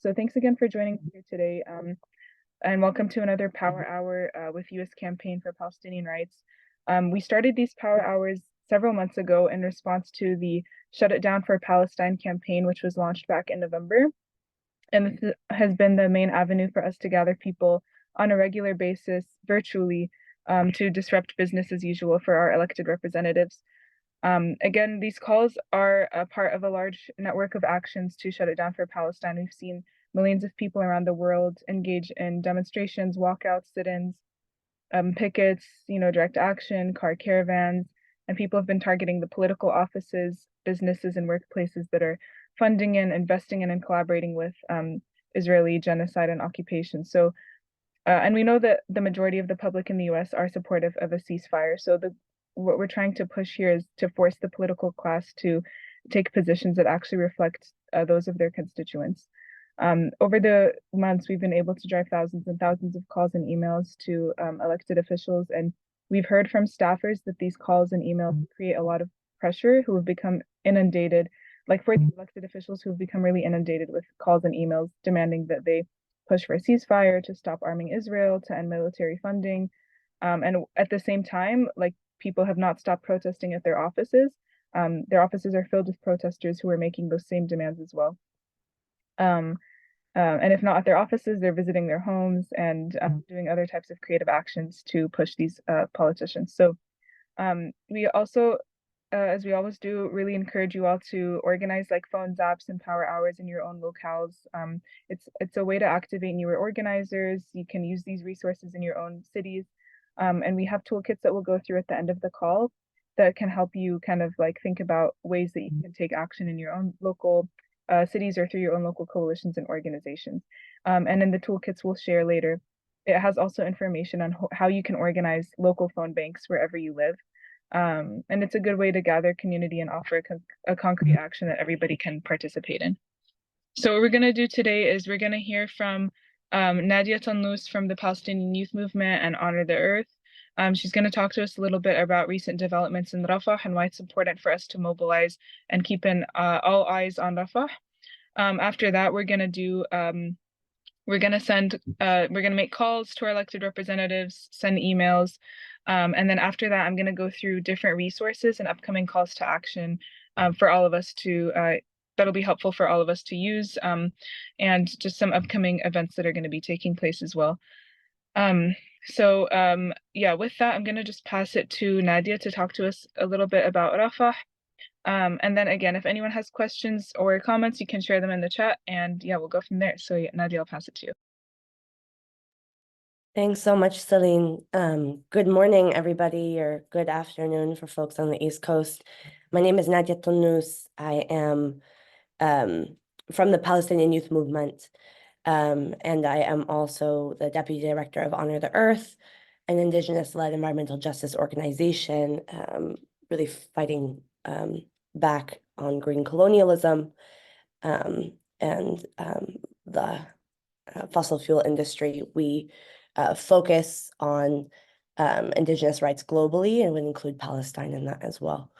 So thanks again for joining us here today, and welcome to another Power Hour with U.S. Campaign for Palestinian Rights. We started these Power Hours several months ago in response to the Shut It Down for Palestine campaign, which was launched back in November. And this has been the main avenue for us to gather people on a regular basis virtually to disrupt business as usual for our elected representatives. Again, these calls are a part of a large network of actions to shut it down for Palestine. We've seen millions of people around the world engage in demonstrations, walkouts, sit-ins, pickets, direct action, car caravans, and people have been targeting the political offices, businesses, and workplaces that are funding and investing in and collaborating with Israeli genocide and occupation. So, and we know that the majority of the public in the U.S. are supportive of a ceasefire. So what we're trying to push here is to force the political class to take positions that actually reflect those of their constituents. Over the months, we've been able to drive thousands and thousands of calls and emails to elected officials, and we've heard from staffers that these calls and emails create a lot of pressure, who have become inundated, like for the elected officials who have become really inundated with calls and emails demanding that they push for a ceasefire, to stop arming Israel, to end military funding. And at the same time, like, people have not stopped protesting at their offices. Their offices are filled with protesters who are making those same demands as well. And if not at their offices, they're visiting their homes and doing other types of creative actions to push these politicians. So we also, as we always do, really encourage you all to organize like phone zaps and power hours in your own locales. It's a way to activate newer organizers. You can use these resources in your own cities. And we have toolkits that we'll go through at the end of the call that can help you kind of like think about ways that you can take action in your own local cities or through your own local coalitions and organizations. And in the toolkits we'll share later, it has also information on how you can organize local phone banks wherever you live. And it's a good way to gather community and offer a concrete action that everybody can participate in. So what we're going to do today is we're going to hear from Nadia Tannous from the Palestinian Youth Movement and Honor the Earth. She's going to talk to us a little bit about recent developments in Rafah and why it's important for us to mobilize and keep all eyes on Rafah. After that, we're going to make calls to our elected representatives, send emails, and then after that, I'm going to go through different resources and upcoming calls to action for all of us to that'll be helpful for all of us to use, and just some upcoming events that are going to be taking place as well. Yeah, with that, I'm going to just pass it to Nadia to talk to us a little bit about Rafah. And then again, if anyone has questions or comments, you can share them in the chat, and yeah, we'll go from there. So yeah, Nadia, I'll pass it to you. Thanks so much, Celine. Good morning, everybody, or good afternoon for folks on the East Coast. My name is Nadia Tannous. I am from the Palestinian Youth Movement, and I am also the Deputy Director of Honor the Earth, an Indigenous-led environmental justice organization, really fighting back on green colonialism and the fossil fuel industry. We focus on Indigenous rights globally, and would include Palestine in that as well.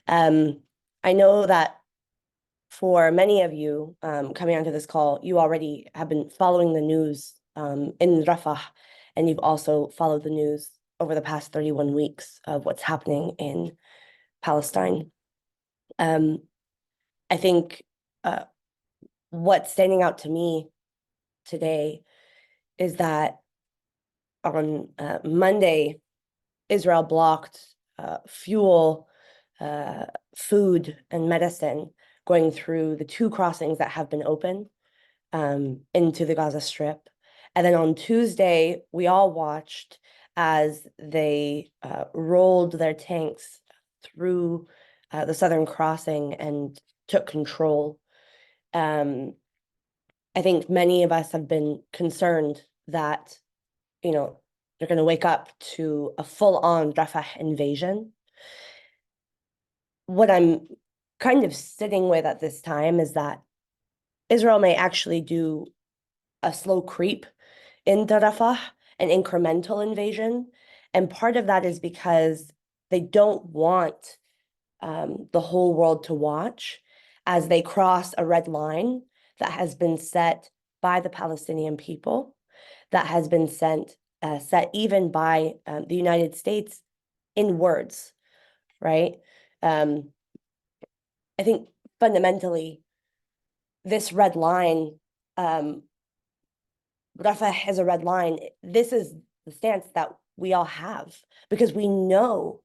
I know that for many of you coming onto this call, you already have been following the news in Rafah, and you've also followed the news over the past 31 weeks of what's happening in Palestine. I think what's standing out to me today is that on Monday, Israel blocked fuel, food, and medicine going through the 2 crossings that have been open into the Gaza Strip. And then on Tuesday, we all watched as they rolled their tanks through the southern crossing and took control. I think many of us have been concerned that, they're going to wake up to a full-on Rafah invasion. What I'm kind of sitting with at this time is that Israel may actually do a slow creep into Rafah, an incremental invasion. And part of that is because they don't want the whole world to watch as they cross a red line that has been set by the Palestinian people, that has been set even by the United States in words, right? I think fundamentally, this red line, Rafah is a red line. This is the stance that we all have because we know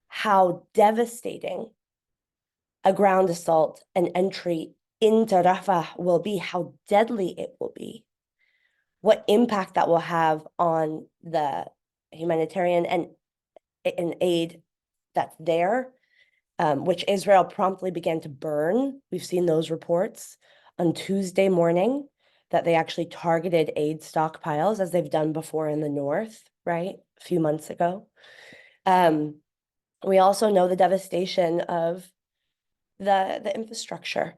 how devastating a ground assault and entry into Rafah will be, how deadly it will be, what impact that will have on the humanitarian and aid that's there, which Israel promptly began to burn. We've seen those reports on Tuesday morning that they actually targeted aid stockpiles as they've done before in the north, right? A few months ago. We also know the devastation of the infrastructure,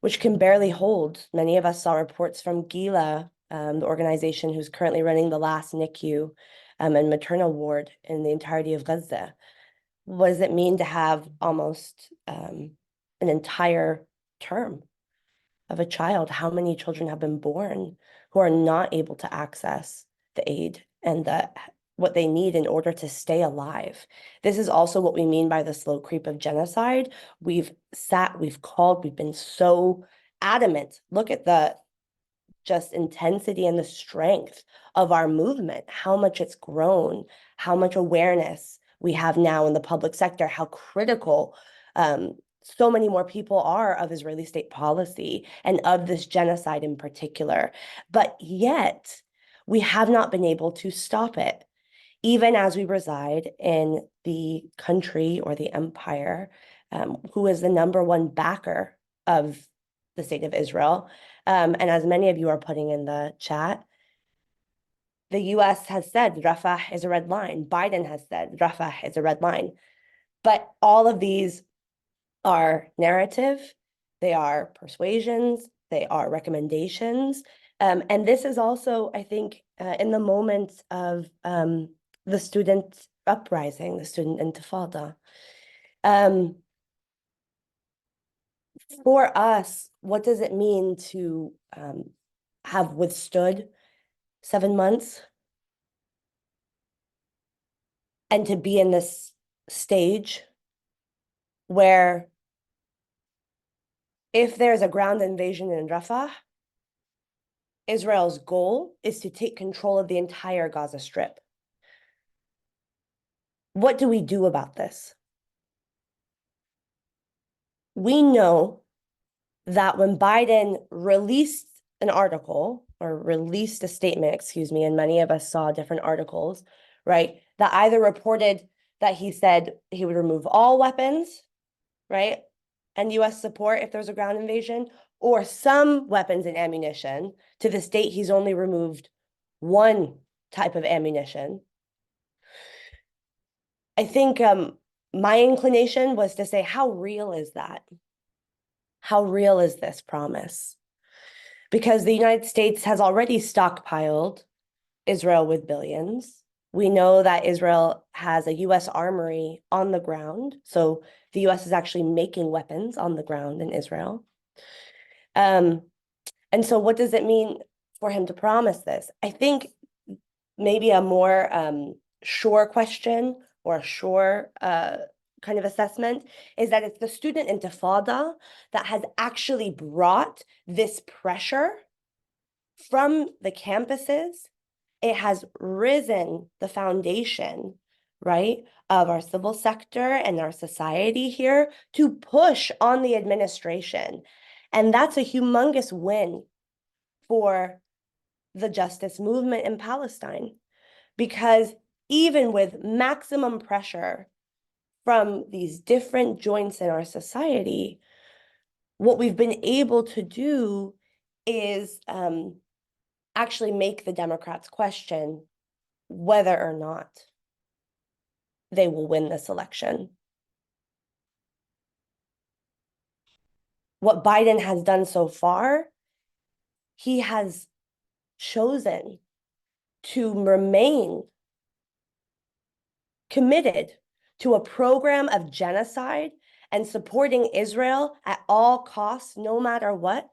which can barely hold. Many of us saw reports from Gila, the organization who's currently running the last NICU and maternal ward in the entirety of Gaza. What does it mean to have almost an entire term of a child? How many children have been born who are not able to access the aid and what they need in order to stay alive? This is also what we mean by the slow creep of genocide. We've called, we've been so adamant. Look at the just intensity and the strength of our movement, how much it's grown, how much awareness we have now in the public sector, how critical so many more people are of Israeli state policy and of this genocide in particular. But yet, we have not been able to stop it, even as we reside in the country or the empire, who is the number one backer of the state of Israel. And as many of you are putting in the chat, the US has said Rafah is a red line. Biden has said Rafah is a red line. But all of these are narrative, they are persuasions, they are recommendations. And this is also, I think, in the moments of the student uprising, the student intifada. For us, what does it mean to have withstood 7 months and to be in this stage where if there's a ground invasion in Rafah, Israel's goal is to take control of the entire Gaza Strip? What do we do about this? We know that when Biden released an article or released a statement, excuse me, and many of us saw different articles, right, that either reported that he said he would remove all weapons, right, and US support if there's a ground invasion, or some weapons and ammunition. To this date, he's only removed one type of ammunition. I think my inclination was to say, how real is that? How real is this promise? Because the United States has already stockpiled Israel with billions. We know that Israel has a US armory on the ground. So the US is actually making weapons on the ground in Israel. And so what does it mean for him to promise this? I think maybe a more sure question or a sure kind of assessment is that it's the student intifada that has actually brought this pressure from the campuses. It has risen the foundation, right, of our civil sector and our society here to push on the administration. And that's a humongous win for the justice movement in Palestine, because even with maximum pressure from these different joints in our society, what we've been able to do is actually make the Democrats question whether or not they will win this election. What Biden has done so far, he has chosen to remain committed to a program of genocide and supporting Israel at all costs, no matter what.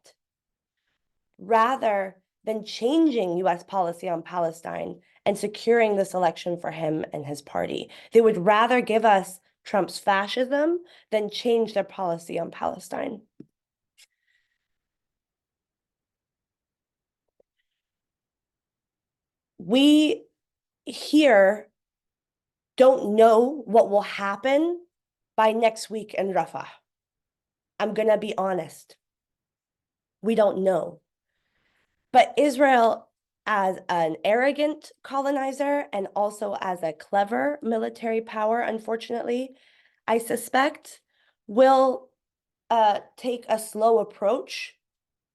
rather than changing US policy on Palestine and securing this election for him and his party. They would rather give us Trump's fascism than change their policy on Palestine. We here don't know what will happen by next week in Rafah. I'm going to be honest. We don't know. But Israel, as an arrogant colonizer and also as a clever military power, unfortunately, I suspect will take a slow approach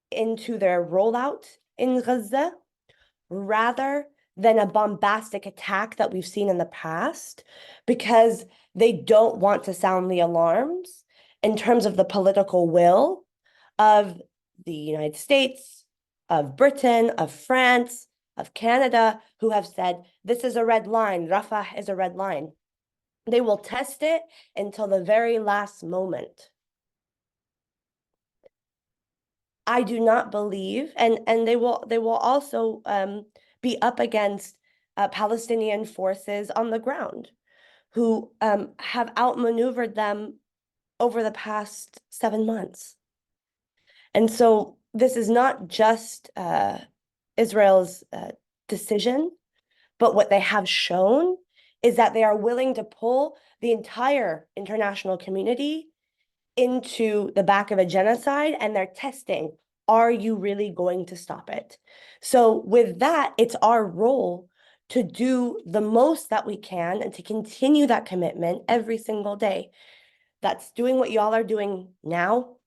into their rollout in Gaza rather than a bombastic attack that we've seen in the past, because they don't want to sound the alarms in terms of the political will of the United States, of Britain, of France, of Canada, who have said, this is a red line, Rafah is a red line. They will test it until the very last moment. I do not believe, and they will also be up against Palestinian forces on the ground who have outmaneuvered them over the past 7 months. And so this is not just Israel's decision, but what they have shown is that they are willing to pull the entire international community into the back of a genocide, and they're testing, are you really going to stop it? So with that, it's our role to do the most that we can and to continue that commitment every single day. That's doing what y'all are doing now,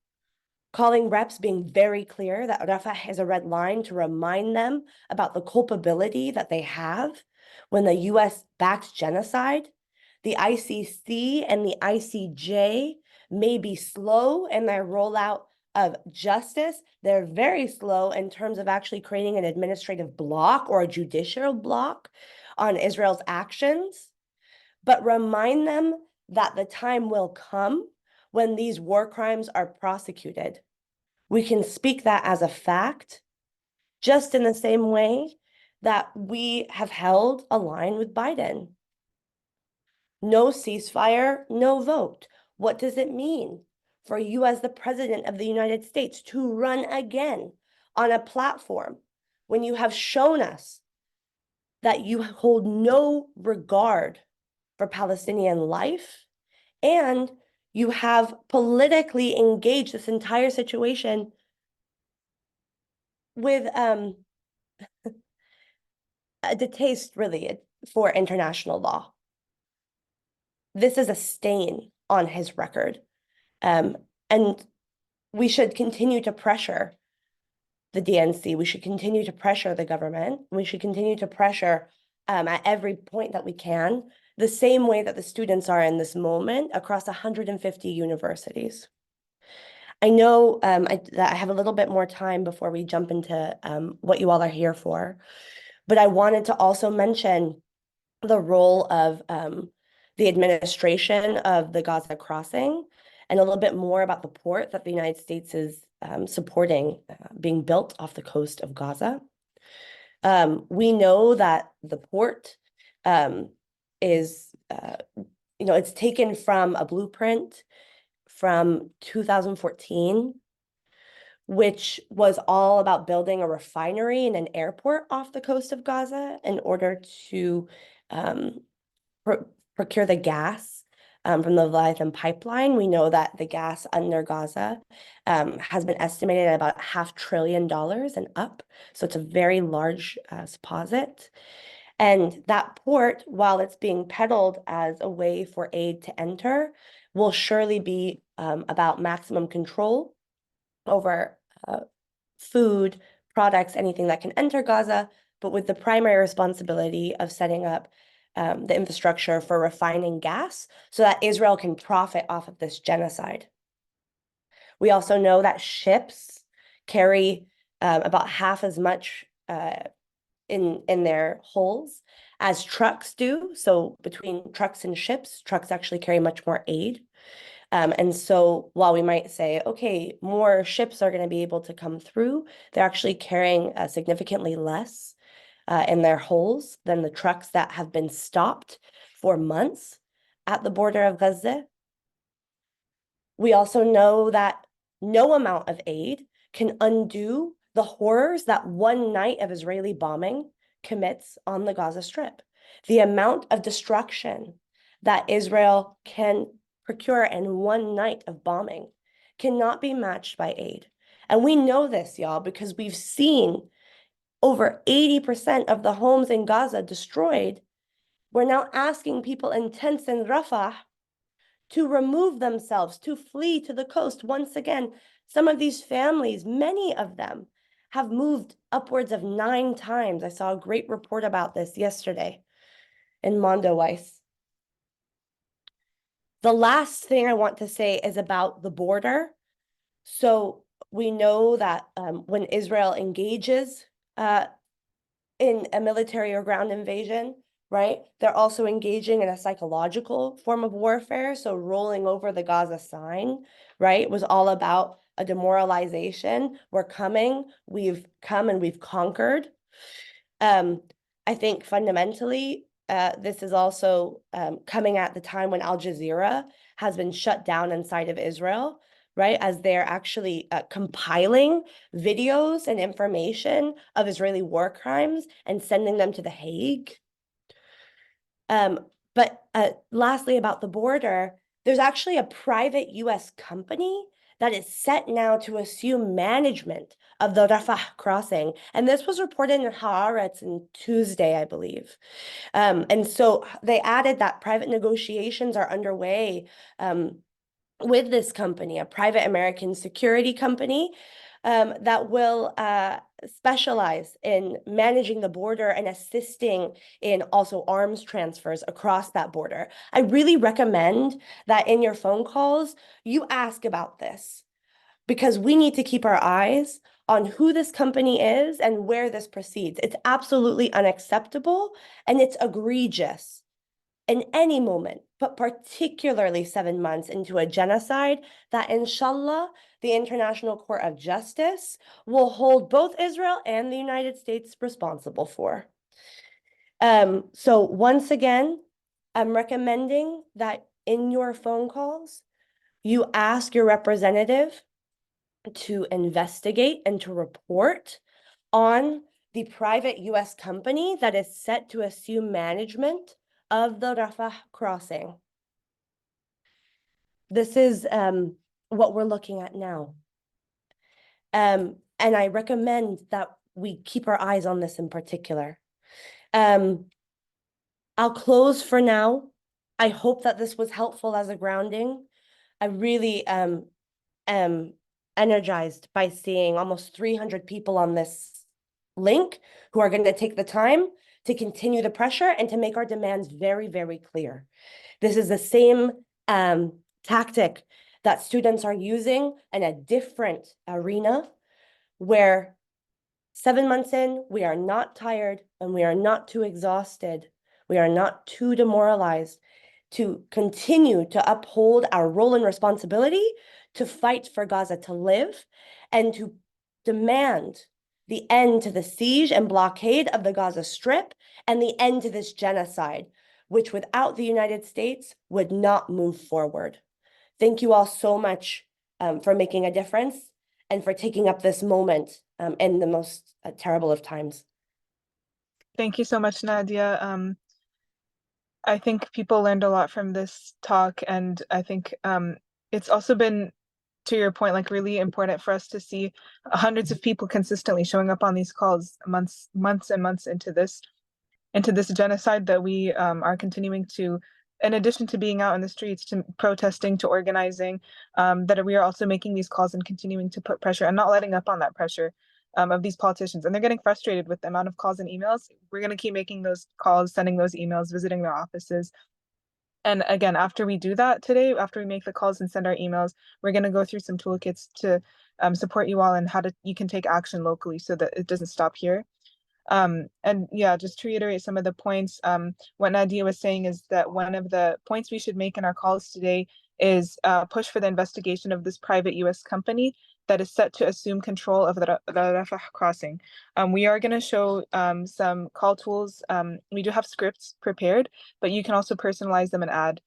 calling reps, being very clear that Rafah is a red line, to remind them about the culpability that they have when the US backed genocide. The ICC and the ICJ may be slow in their rollout of justice. They're very slow in terms of actually creating an administrative block or a judicial block on Israel's actions. But remind them that the time will come when these war crimes are prosecuted. We can speak that as a fact, just in the same way that we have held a line with Biden. No ceasefire, no vote. What does it mean for you as the president of the United States to run again on a platform when you have shown us that you hold no regard for Palestinian life, and you have politically engaged this entire situation with a distaste really for international law? This is a stain on his record. And we should continue to pressure the DNC. We should continue to pressure the government. We should continue to pressure at every point that we can, the same way that the students are in this moment across 150 universities. I know that I have a little bit more time before we jump into what you all are here for, but I wanted to also mention the role of the administration of the Gaza crossing and a little bit more about the port that the United States is supporting being built off the coast of Gaza. We know that the port is, it's taken from a blueprint from 2014, which was all about building a refinery and an airport off the coast of Gaza in order to procure the gas from the Leviathan pipeline. We know that the gas under Gaza has been estimated at about $500 billion and up. So it's a very large deposit. And that port, while it's being peddled as a way for aid to enter, will surely be about maximum control over food, products, anything that can enter Gaza, but with the primary responsibility of setting up the infrastructure for refining gas so that Israel can profit off of this genocide. We also know that ships carry about half as much in their hulls as trucks do. So between trucks and ships, trucks actually carry much more aid. And so while we might say, okay, more ships are going to be able to come through, they're actually carrying significantly less in their holds than the trucks that have been stopped for months at the border of Gaza. We also know that no amount of aid can undo the horrors that one night of Israeli bombing commits on the Gaza Strip. The amount of destruction that Israel can procure in one night of bombing cannot be matched by aid. And we know this, y'all, because we've seen over 80% of the homes in Gaza destroyed. We're now asking people in tents in Rafah to remove themselves, to flee to the coast. Once again, some of these families, many of them, have moved upwards of 9 times. I saw a great report about this yesterday in Mondoweiss. The last thing I want to say is about the border. So we know that when Israel engages in a military or ground invasion, right, they're also engaging in a psychological form of warfare. So rolling over the Gaza sign, right, was all about a demoralization. We're coming, we've come and we've conquered. I think fundamentally, this is also coming at the time when Al Jazeera has been shut down inside of Israel, right? As they're actually compiling videos and information of Israeli war crimes and sending them to The Hague. But lastly, about the border, there's actually a private US company that is set now to assume management of the Rafah crossing. And this was reported in Haaretz on Tuesday, I believe. And so they added that private negotiations are underway with this company, a private American security company that will specialize in managing the border and assisting in also arms transfers across that border. I really recommend that in your phone calls, you ask about this because we need to keep our eyes on who this company is and where this proceeds. It's absolutely unacceptable and it's egregious in any moment, but particularly 7 months into a genocide that inshallah, the International Court of Justice will hold both Israel and the United States responsible for. So once again, I'm recommending that in your phone calls, you ask your representative to investigate and to report on the private US company that is set to assume management of the Rafah crossing. This is what we're looking at now. And I recommend that we keep our eyes on this in particular. I'll close for now. I hope that this was helpful as a grounding. I really am energized by seeing almost 300 people on this link who are going to take the time to continue the pressure and to make our demands very, very clear. This is the same tactic that students are using in a different arena where 7 months in, we are not tired and we are not too exhausted. We are not too demoralized to continue to uphold our role and responsibility to fight for Gaza to live and to demand the end to the siege and blockade of the Gaza Strip and the end to this genocide, which without the United States would not move forward. Thank you all so much for making a difference and for taking up this moment in the most terrible of times. Thank you so much, Nadia. I think people learned a lot from this talk, and I think it's also been, to your point, like really important for us to see hundreds of people consistently showing up on these calls months and months into this genocide that we are continuing to, in addition to being out in the streets, to protesting, to organizing, that we are also making these calls and continuing to put pressure and not letting up on that pressure of these politicians. And they're getting frustrated with the amount of calls and emails. We're going to keep making those calls, sending those emails, visiting their offices. And again, after we do that today, after we make the calls and send our emails, we're going to go through some toolkits to support you all and how to you can take action locally so that it doesn't stop here. And yeah, just to reiterate some of the points, what Nadia was saying is that one of the points we should make in our calls today is push for the investigation of this private U.S. company that is set to assume control of the Rafah crossing. We are going to show some call tools. We do have scripts prepared, but you can also personalize them and add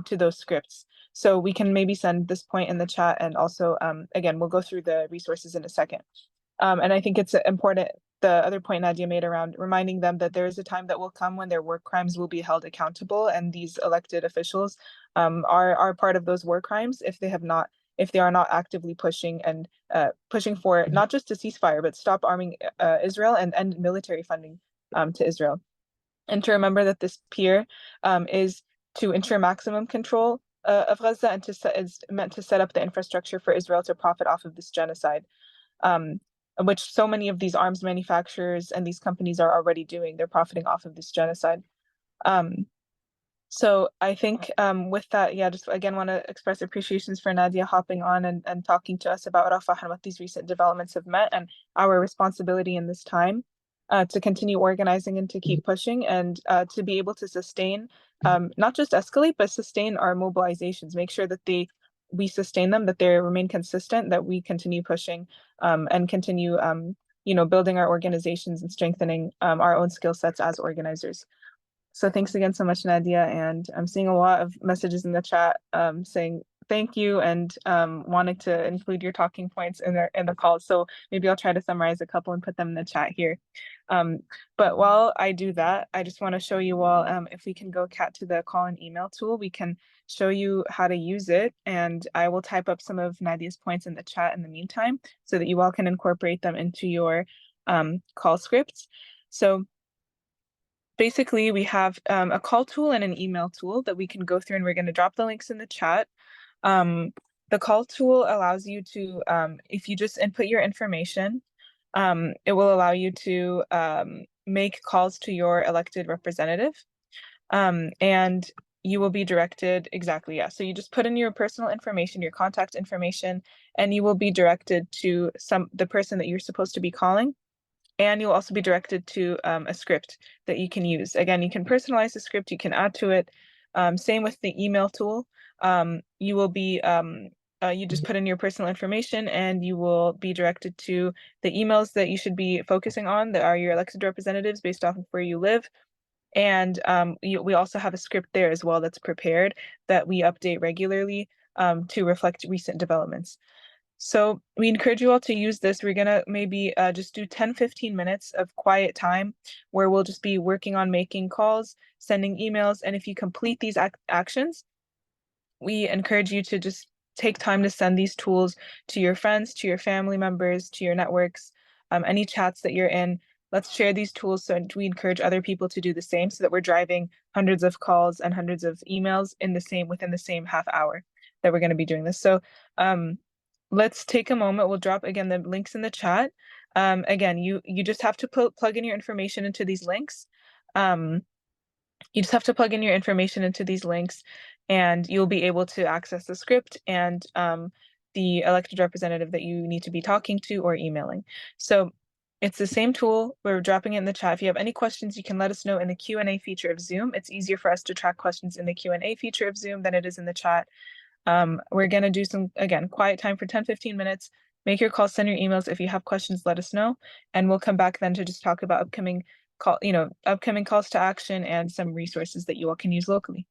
to those scripts. So we can maybe send this point in the chat, and also, again, we'll go through the resources in a second. And I think it's important, the other point Nadia made around reminding them that there is a time that will come when their war crimes will be held accountable, and these elected officials are part of those war crimes if they are not actively pushing and pushing for not just a ceasefire, but stop arming Israel and end military funding to Israel. And to remember that this pier is to ensure maximum control of Gaza, and is meant to set up the infrastructure for Israel to profit off of this genocide, which so many of these arms manufacturers and these companies are already doing. They're profiting off of this genocide. So I think with that, yeah, just again want to express appreciations for Nadia hopping on and talking to us about Rafah and what these recent developments have meant, and our responsibility in this time to continue organizing and to keep pushing, and to be able to sustain, not just escalate, but sustain our mobilizations, make sure that we sustain them, that they remain consistent, that we continue pushing and continue building our organizations and strengthening our own skill sets as organizers. So thanks again so much, Nadia. And I'm seeing a lot of messages in the chat saying thank you and wanting to include your talking points in the call. So maybe I'll try to summarize a couple and put them in the chat here. But while I do that, I just want to show you all, if we can go to the call and email tool, we can show you how to use it. And I will type up some of Nadia's points in the chat in the meantime, so that you all can incorporate them into your call scripts. So basically, we have a call tool and an email tool that we can go through, and we're going to drop the links in the chat. The call tool allows you to, if you just input your information, it will allow you to make calls to your elected representative. And you will be directed, exactly, yeah. So you just put in your personal information, your contact information, and you will be directed to the person that you're supposed to be calling. And you'll also be directed to a script that you can use. Again, you can personalize the script, you can add to it. Same with the email tool. You will be, you just put in your personal information, and you will be directed to the emails that you should be focusing on that are your elected representatives based off of where you live. And we also have a script there as well that's prepared that we update regularly to reflect recent developments. So we encourage you all to use this. We're gonna maybe just do 10-15 minutes of quiet time where we'll just be working on making calls, sending emails, and if you complete these actions, we encourage you to just take time to send these tools to your friends, to your family members, to your networks, any chats that you're in. Let's share these tools, so we encourage other people to do the same, so that we're driving hundreds of calls and hundreds of emails within the same half hour that we're going to be doing this. So let's take a moment. We'll drop again the links in the chat. Again, you just have to plug in your information into these links. You just have to plug in your information into these links, and you'll be able to access the script and the elected representative that you need to be talking to or emailing. So it's the same tool. We're dropping it in the chat. If you have any questions, you can let us know in the Q&A feature of Zoom. It's easier for us to track questions in the Q&A feature of Zoom than it is in the chat. We're going to do some, again, quiet time for 10-15 minutes. Make your calls, send your emails. If you have questions, let us know. And we'll come back then to just talk about upcoming calls to action and some resources that you all can use locally.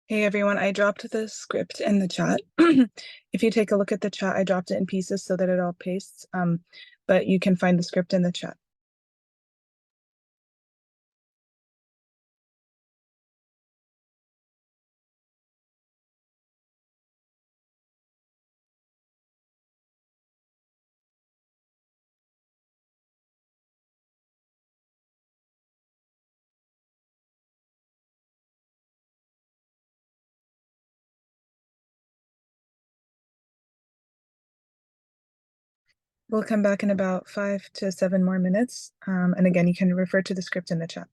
Hey everyone, I dropped the script in the chat. If you take a look at the chat, I dropped it in pieces so that it all pastes, but you can find the script in the chat. We'll come back in about 5 to 7 more minutes. And again, you can refer to the script in the chat.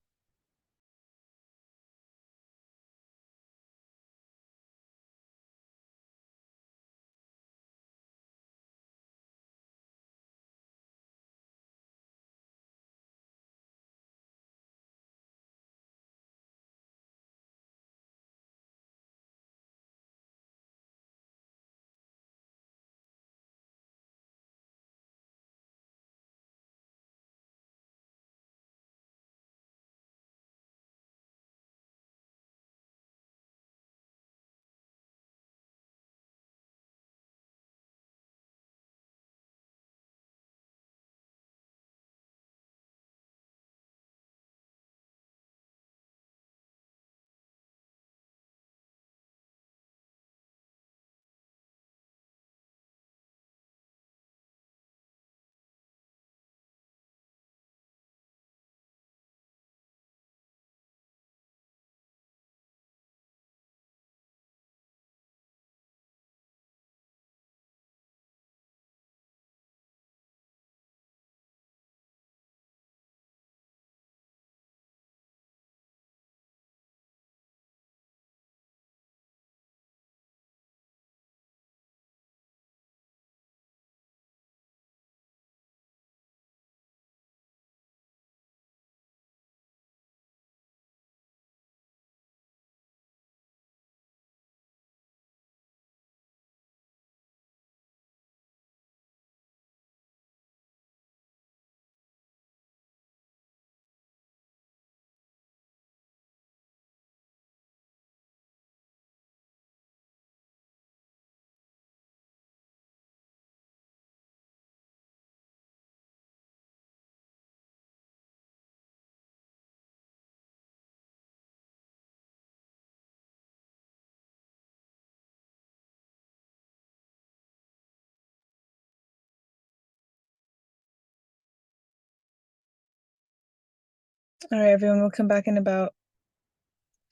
All right, everyone, we'll come back in about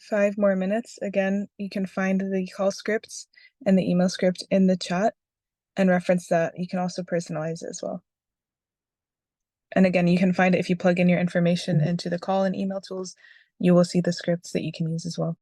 5 more minutes. Again, you can find the call scripts and the email script in the chat and reference that. You can also personalize it as well. And again, you can find it if you plug in your information into the call and email tools, you will see the scripts that you can use as well.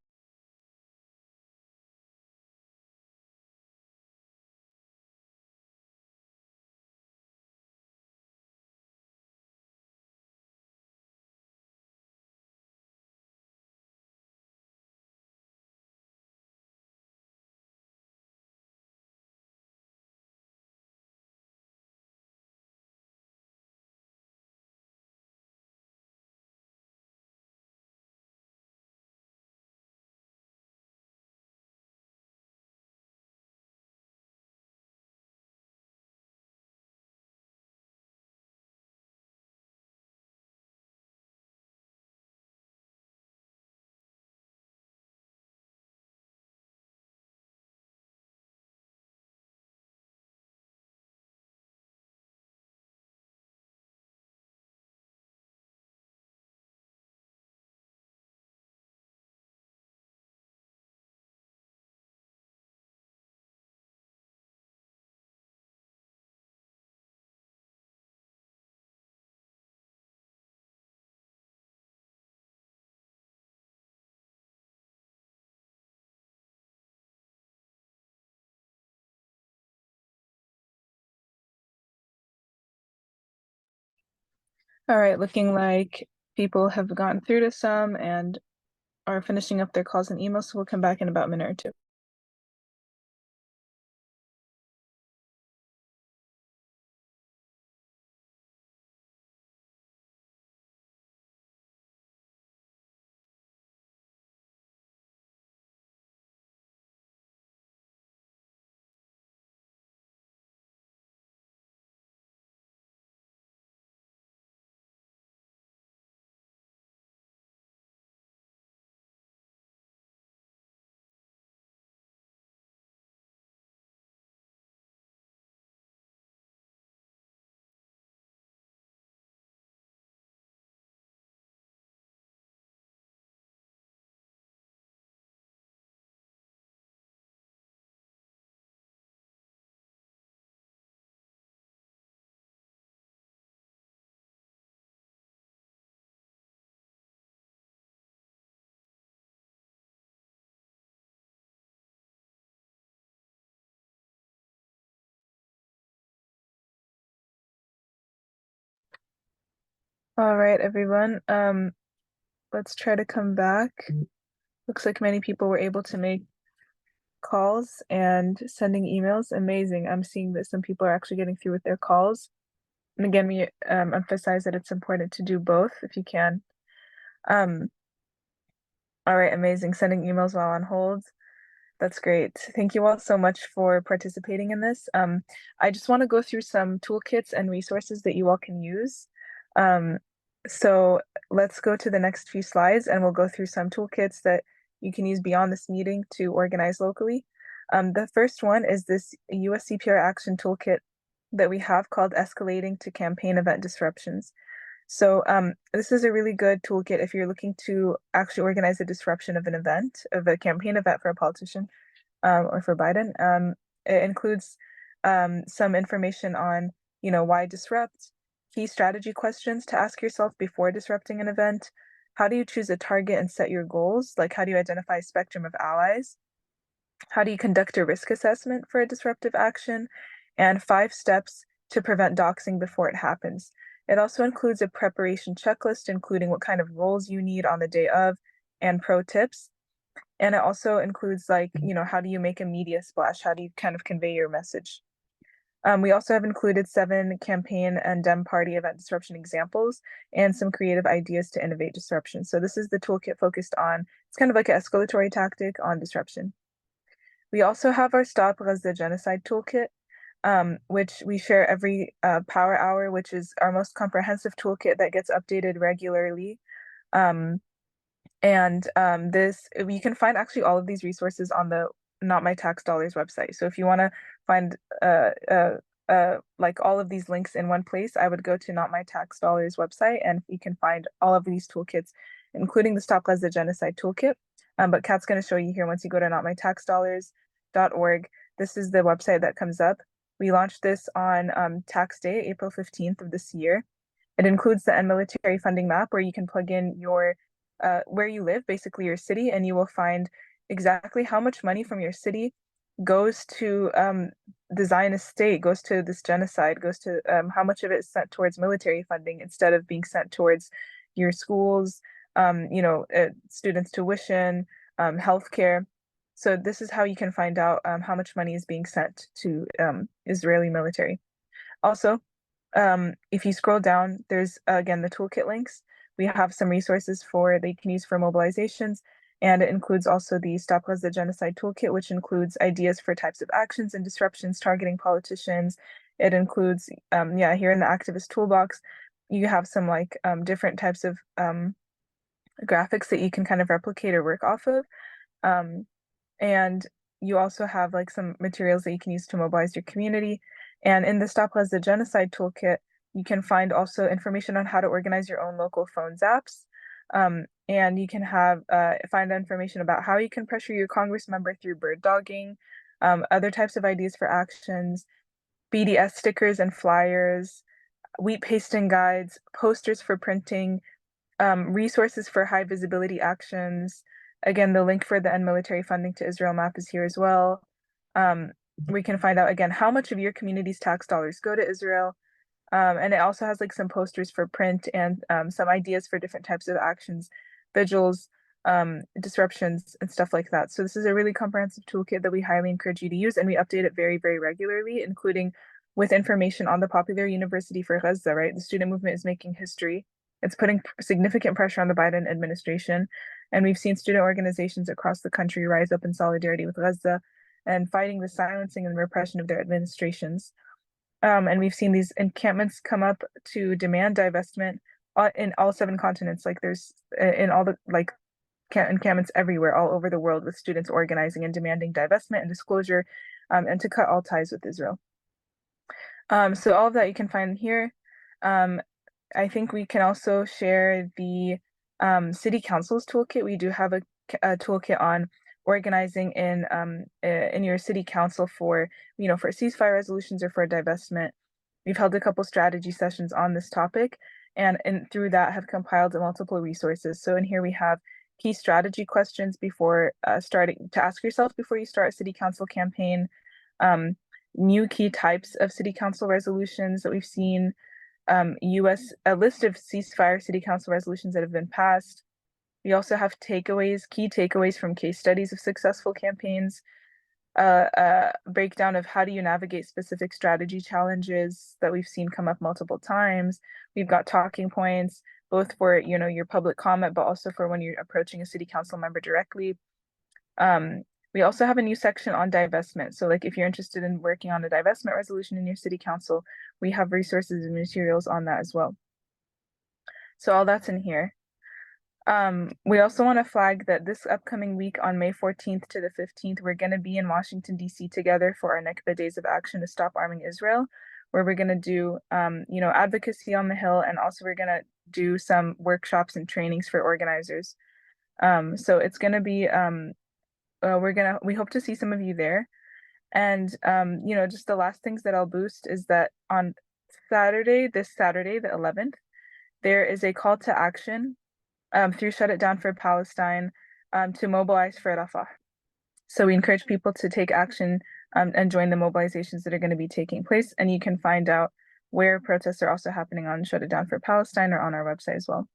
All right, looking like people have gotten through to some and are finishing up their calls and emails, so we'll come back in about a minute or two. All right, everyone. Let's try to come back. Looks like many people were able to make calls and sending emails. Amazing. I'm seeing that some people are actually getting through with their calls. And again, we emphasize that it's important to do both if you can. Um, all right, amazing. Sending emails while on hold. That's great. Thank you all so much for participating in this. I just want to go through some toolkits and resources that you all can use. Um, so let's go to the next few slides and we'll go through some toolkits that you can use beyond this meeting to organize locally. The first one is this US CPR action toolkit that we have called Escalating to Campaign Event Disruptions. So this is a really good toolkit if you're looking to actually organize a disruption of an event, of a campaign event for a politician or for Biden. It includes some information on, why disrupt, key strategy questions to ask yourself before disrupting an event. How do you choose a target and set your goals? Like, how do you identify a spectrum of allies? How do you conduct a risk assessment for a disruptive action? And 5 steps to prevent doxing before it happens. It also includes a preparation checklist, including what kind of roles you need on the day of and pro tips. And it also includes like, how do you make a media splash? How do you kind of convey your message? We also have included 7 campaign and Dem party event disruption examples and some creative ideas to innovate disruption. So this is the toolkit focused on, it's kind of like an escalatory tactic on disruption. We also have our Stop Gaza Genocide Toolkit, which we share every Power Hour, which is our most comprehensive toolkit that gets updated regularly. Um, and this, you can find actually all of these resources on the Not My Tax Dollars website. So if you want to find like all of these links in one place, I would go to Not My Tax Dollars website and you can find all of these toolkits, including the Stop Gaza Genocide Toolkit. But Kat's going to show you here once you go to notmytaxdollars.org. This is the website that comes up. We launched this on tax day, April 15th of this year. It includes the end military funding map where you can plug in your where you live, basically your city, and you will find exactly how much money from your city goes to the Zionist state, goes to this genocide, goes to how much of it is sent towards military funding instead of being sent towards your schools, students' tuition, healthcare. So this is how you can find out how much money is being sent to Israeli military. Also, if you scroll down, there's again the toolkit links. We have some resources for that you can use for mobilizations, and it includes also the Stop Gaza Genocide Toolkit, which includes ideas for types of actions and disruptions targeting politicians. It includes, here in the activist toolbox, you have some like different types of graphics that you can kind of replicate or work off of. Um, and you also have like some materials that you can use to mobilize your community. And in the Stop Gaza Genocide Toolkit, you can find also information on how to organize your own local phone zaps. And you can find information about how you can pressure your Congress member through bird dogging, other types of ideas for actions, BDS stickers and flyers, wheat pasting guides, posters for printing, resources for high visibility actions. Again, the link for the end military funding to Israel map is here as well. Um, we can find out again how much of your community's tax dollars go to Israel. And it also has like some posters for print and some ideas for different types of actions, vigils, disruptions, and stuff like that. So this is a really comprehensive toolkit that we highly encourage you to use, and we update it very, very regularly, including with information on the popular University for Gaza, right? The student movement is making history. It's putting significant pressure on the Biden administration, and we've seen student organizations across the country rise up in solidarity with Gaza and fighting the silencing and repression of their administrations. And we've seen these encampments come up to demand divestment in all 7 continents. Like there's in all the like encampments everywhere, all over the world, with students organizing and demanding divestment and disclosure, and to cut all ties with Israel. So all of that you can find here. Um, I think we can also share the city council's toolkit. We do have a toolkit on organizing in your city council for for ceasefire resolutions or for divestment. We've held a couple strategy sessions on this topic, and through that have compiled multiple resources. So in here we have key strategy questions before starting to ask yourself before you start a city council campaign. Um, New key types of city council resolutions that we've seen, a list of ceasefire city council resolutions that have been passed. We also have key takeaways from case studies of successful campaigns, breakdown of how do you navigate specific strategy challenges that we've seen come up multiple times. We've got talking points, both for, your public comment, but also for when you're approaching a city council member directly. We also have a new section on divestment. So like if you're interested in working on a divestment resolution in your city council, we have resources and materials on that as well. So all that's in here. We also want to flag that this upcoming week on May 14th to the 15th, we're going to be in Washington, D.C. together for our Nakba Days of Action to Stop Arming Israel, where we're going to do, advocacy on the Hill, and also we're going to do some workshops and trainings for organizers. So it's going to be, we hope to see some of you there. And, just the last things that I'll boost is that on this Saturday, the 11th, there is a call to action through Shut It Down for Palestine to mobilize for Rafah. So we encourage people to take action and join the mobilizations that are going to be taking place. And you can find out where protests are also happening on Shut It Down for Palestine or on our website as well.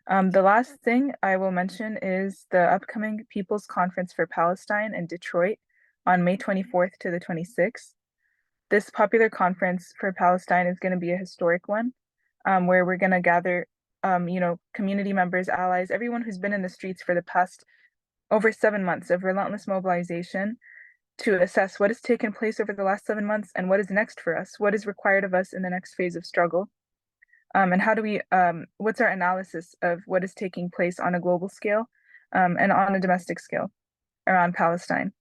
The last thing I will mention is the upcoming People's Conference for Palestine in Detroit on May 24th to the 26th. This popular conference for Palestine is going to be a historic one, where we're going to gather community members, allies, everyone who's been in the streets for the past over 7 months of relentless mobilization to assess what has taken place over the last 7 months and what is next for us, what is required of us in the next phase of struggle. And how do we, what's our analysis of what is taking place on a global scale and on a domestic scale around Palestine,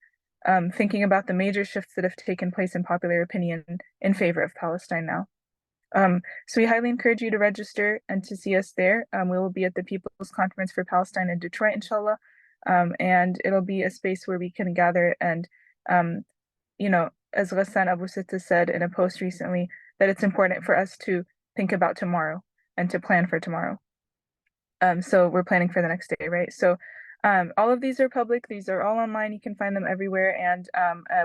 thinking about the major shifts that have taken place in popular opinion in favor of Palestine now. So we highly encourage you to register and to see us there. We will be at the People's Conference for Palestine in Detroit, inshallah. And it'll be a space where we can gather and, as Ghassan Abu Sitta said in a post recently, that it's important for us to think about tomorrow and to plan for tomorrow. So we're planning for the next day, right? So all of these are public. These are all online. You can find them everywhere. And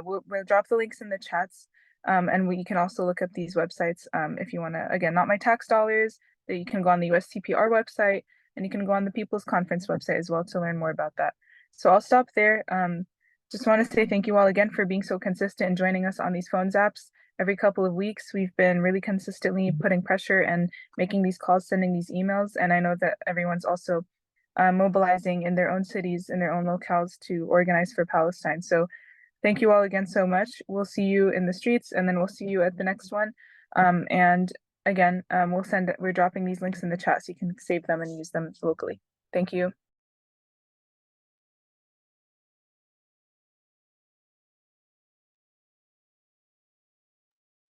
we'll drop the links in the chats. And you can also look up these websites if you want to, again, not my tax dollars, that you can go on the USTPR website, and you can go on the People's Conference website as well to learn more about that. So I'll stop there. Just want to say thank you all again for being so consistent and joining us on these phone zaps. Every couple of weeks, we've been really consistently putting pressure and making these calls, sending these emails. And I know that everyone's also mobilizing in their own cities, in their own locales to organize for Palestine. So thank you all again so much. We'll see you in the streets, and then we'll see you at the next one. And again, we're dropping these links in the chat so you can save them and use them locally. Thank you.